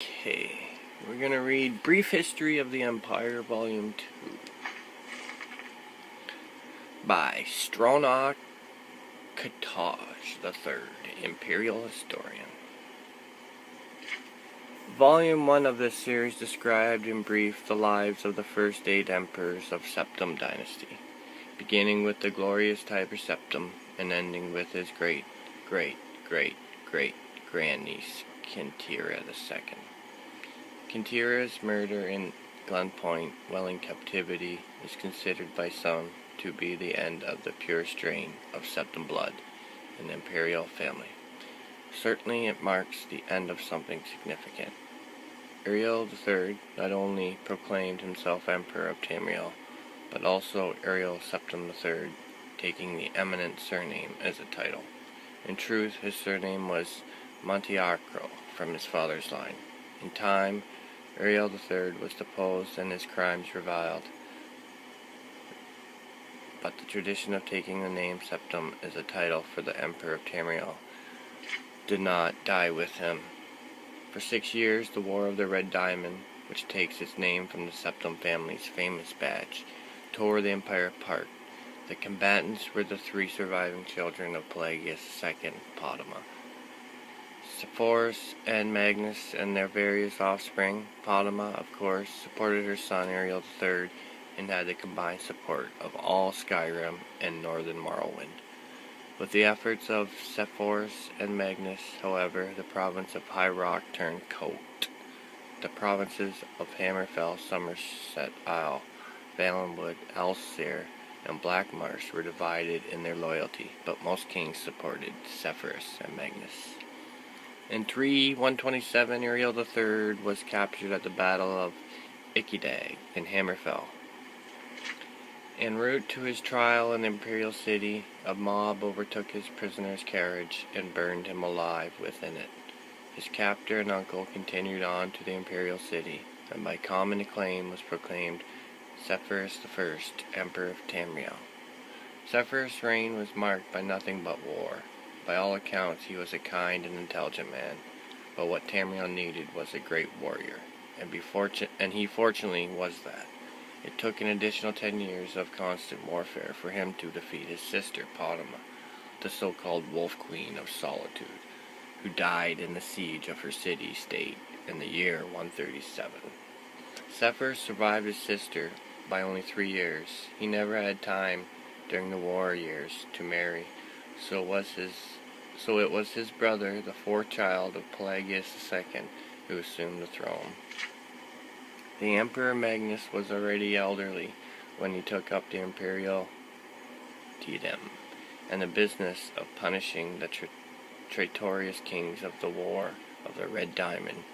Okay, we're going to read Brief History of the Empire, Volume 2 by Stronach Kataj III, Imperial Historian. Volume 1 of this series described in brief the lives of the first 8 emperors of Septim Dynasty, beginning with the glorious Tiber Septim and ending with his great-great-great-great-grandniece, Kintira II. Kintira's murder in Glenpoint, while in captivity, is considered by some to be the end of the pure strain of Septim blood in the imperial family. Certainly it marks the end of something significant. Uriel III not only proclaimed himself Emperor of Tamriel, but also Uriel Septim III, taking the eminent surname as a title. In truth, his surname was Montearco from his father's line. In time, Uriel III was deposed and his crimes reviled, but the tradition of taking the name Septim as a title for the Emperor of Tamriel did not die with him. For 6 years, the War of the Red Diamond, which takes its name from the Septim family's famous badge, tore the empire apart. The combatants were the 3 surviving children of Pelagius II, Potama, Sepphoris and Magnus, and their various offspring. Potama, of course, supported her son Uriel III and had the combined support of all SKYRIM and Northern Morrowind. With the efforts of Sepphoris and Magnus, however, the province of High Rock turned Coat. The provinces of Hammerfell, Somerset Isle, Valenwood, Alcere, and Blackmarsh were divided in their loyalty, but most kings supported Sepphoris and Magnus. In 127, Uriel III was captured at the Battle of Ikidag in Hammerfell. En route to his trial in the imperial city, a mob overtook his prisoner's carriage and burned him alive within it. His captor and uncle continued on to the imperial city, and by common acclaim was proclaimed Sepphoris I, Emperor of Tamriel. Sepphoris' reign was marked by nothing but war. By all accounts, he was a kind and intelligent man, but what Tamriel needed was a great warrior, and he fortunately was that. It took an additional 10 years of constant warfare for him to defeat his sister Potama, the so-called Wolf Queen of Solitude, who died in the siege of her city-state in the year 137. Sepphoris survived his sister by only 3 years. He never had time during the war years to marry, so it was his brother, the 4th child of Pelagius II, who assumed the throne. The Emperor Magnus was already elderly when he took up the imperial diadem, and the business of punishing the traitorous kings of the War of the Red Diamond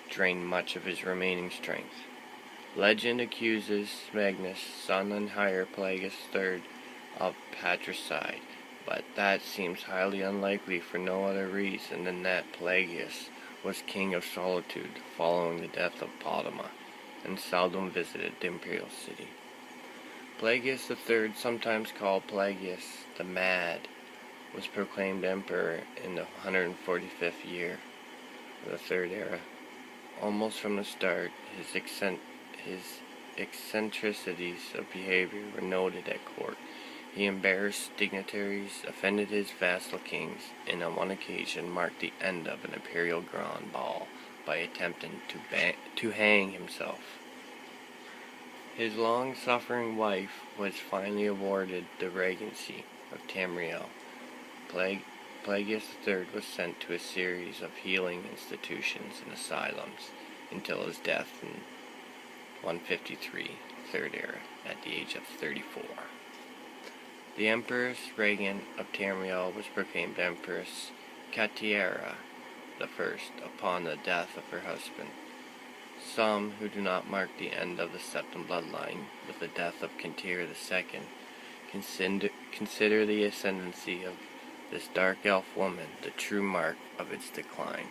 drained much of his remaining strength. Legend accuses Magnus, son and higher Pelagius III, of patricide, but that seems highly unlikely for no other reason than that Pelagius was king of Solitude following the death of Potama, and seldom visited the imperial city. Pelagius III, sometimes called Pelagius the Mad, was proclaimed emperor in the 145th year of the Third Era. Almost from the start, his eccentricities of behavior were noted at court. He embarrassed dignitaries, offended his vassal kings, and on one occasion marked the end of an imperial grand ball by attempting to hang himself. His long-suffering wife was finally awarded the regency of Tamriel. Pelagius III was sent to a series of healing institutions and asylums until his death in 153, Third Era, at the age of 34. The Empress Regan of Tamriel was proclaimed Empress Kintira I upon the death of her husband. Some who do not mark the end of the Septim bloodline with the death of Kintira II consider the ascendancy of this dark elf woman the true mark of its decline.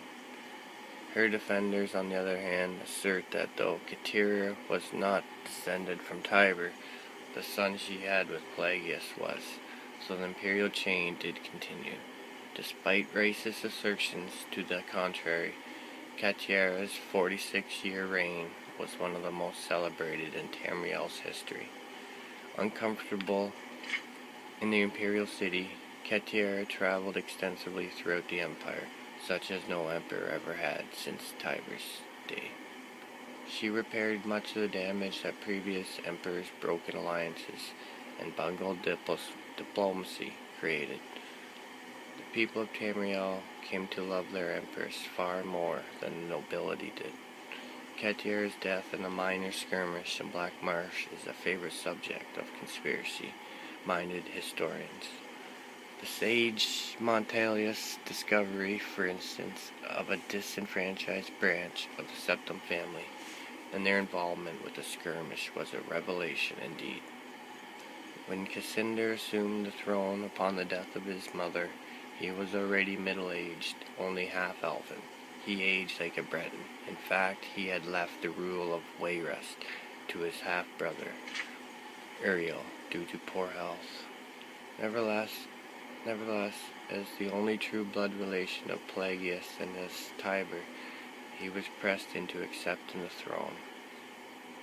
Her defenders, on the other hand, assert that though Kintira was not descended from Tiber, the son she had with Pelagius was, so the imperial chain did continue. Despite racist assertions to the contrary, Katyera's 46-year reign was one of the most celebrated in Tamriel's history. Uncomfortable in the imperial city, Katyera traveled extensively throughout the empire, such as no emperor ever had since Tiber's day. She repaired much of the damage that previous emperors' broken alliances and bungled diplomacy created. The people of Tamriel came to love their empress far more than the nobility did. Katyera's death in a minor skirmish in Black Marsh is a favorite subject of conspiracy-minded historians. The sage Montalius' discovery, for instance, of a disenfranchised branch of the Septim family and their involvement with the skirmish was a revelation indeed. When Cassander assumed the throne upon the death of his mother, he was already middle-aged, only half-elven. He aged like a Breton. In fact, he had left the rule of Wayrest to his half-brother, Uriel, due to poor health. Nevertheless, as the only true blood relation of Pelagius and his Tiber, he was pressed into accepting the throne.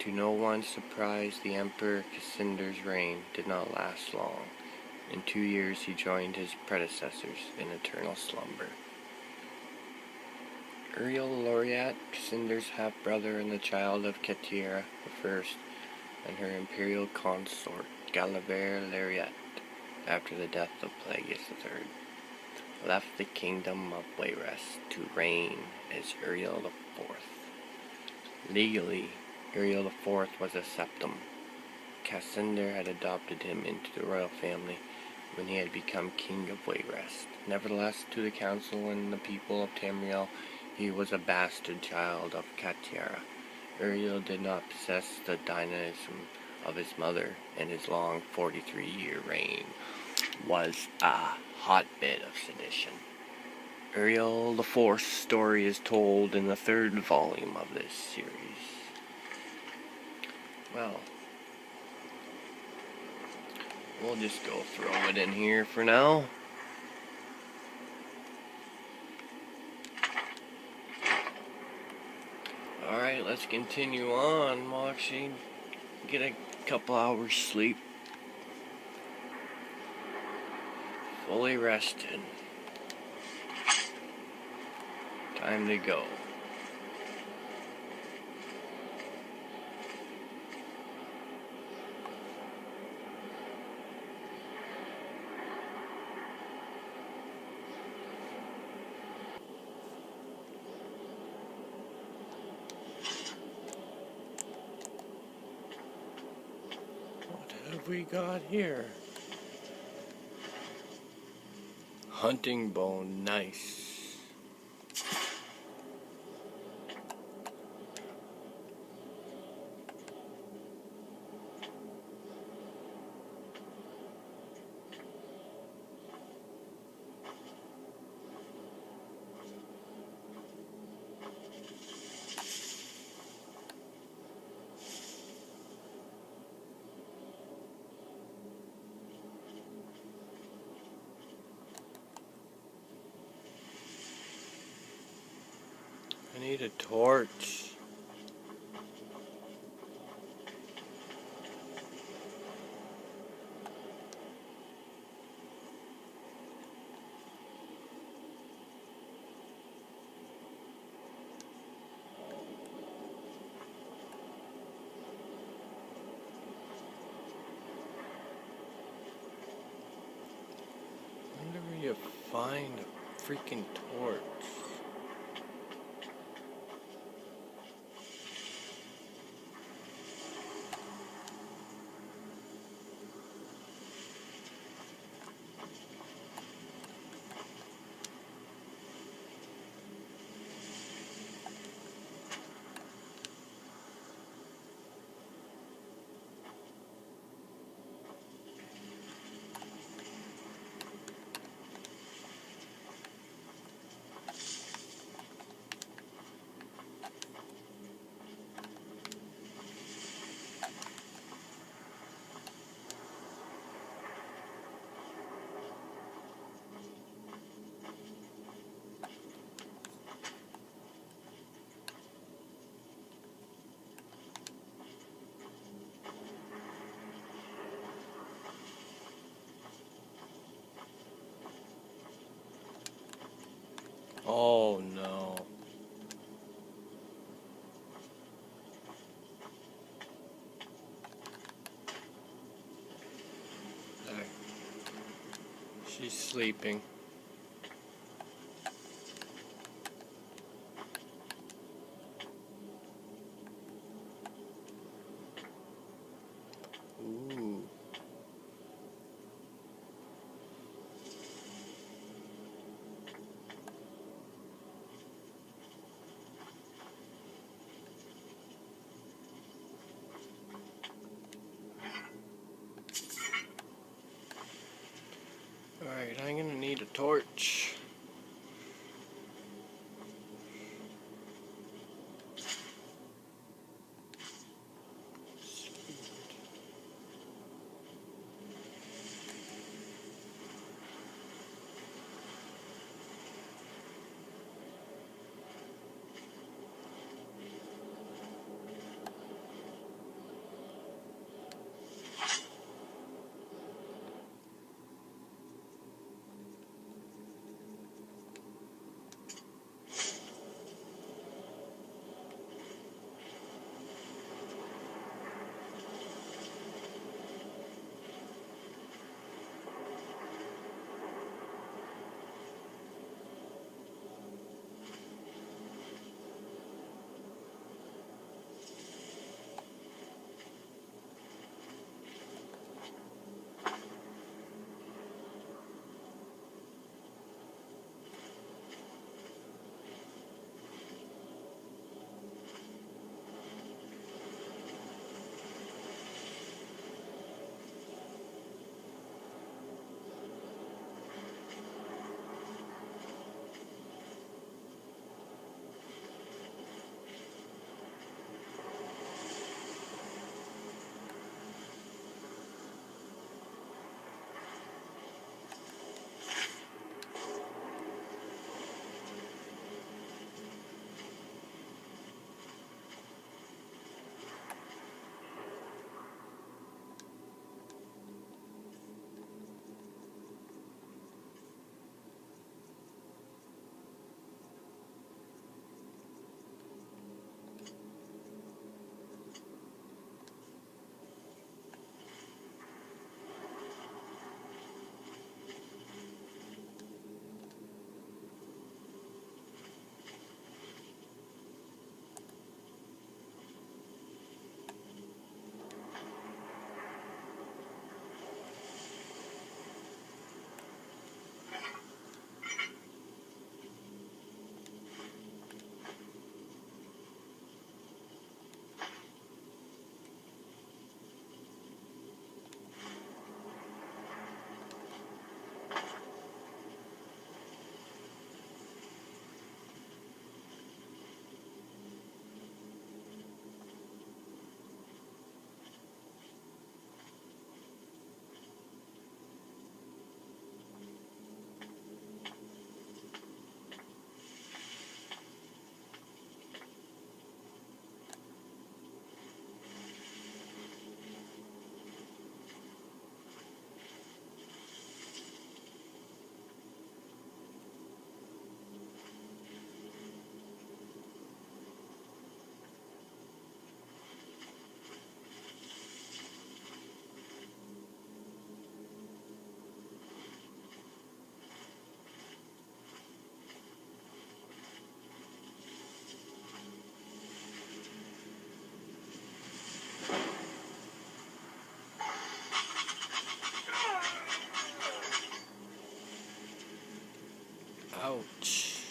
To no one's surprise, the Emperor Cassander's reign did not last long. In 2 years he joined his predecessors in eternal slumber. Uriel Laureate, Cassander's half-brother and the child of Katyera I, and her imperial consort, Gallavere Laureate, after the death of Pelagius III, left the kingdom of Wayrest to reign as Uriel IV. Legally, Uriel IV was a septim. Cassander had adopted him into the royal family when he had become king of Wayrest. Nevertheless, to the council and the people of Tamriel, he was a bastard child of Katyera. Uriel did not possess the dynamism of his mother, and his long 43-year reign was a hotbed of sedition. Uriel IV's story is told in the 3rd volume of this series. Well, we'll just go throw it in here for now. Alright, let's continue on. We'll actually get a couple hours sleep. Fully rested. Time to go. What have we got here? Hunting bone, nice. I need a torch. I wonder where you find a freaking torch. Oh no. There. She's sleeping. Ooh. Alright, I'm gonna need a torch. Ouch.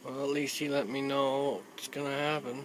Well, at least he let me know what's gonna happen.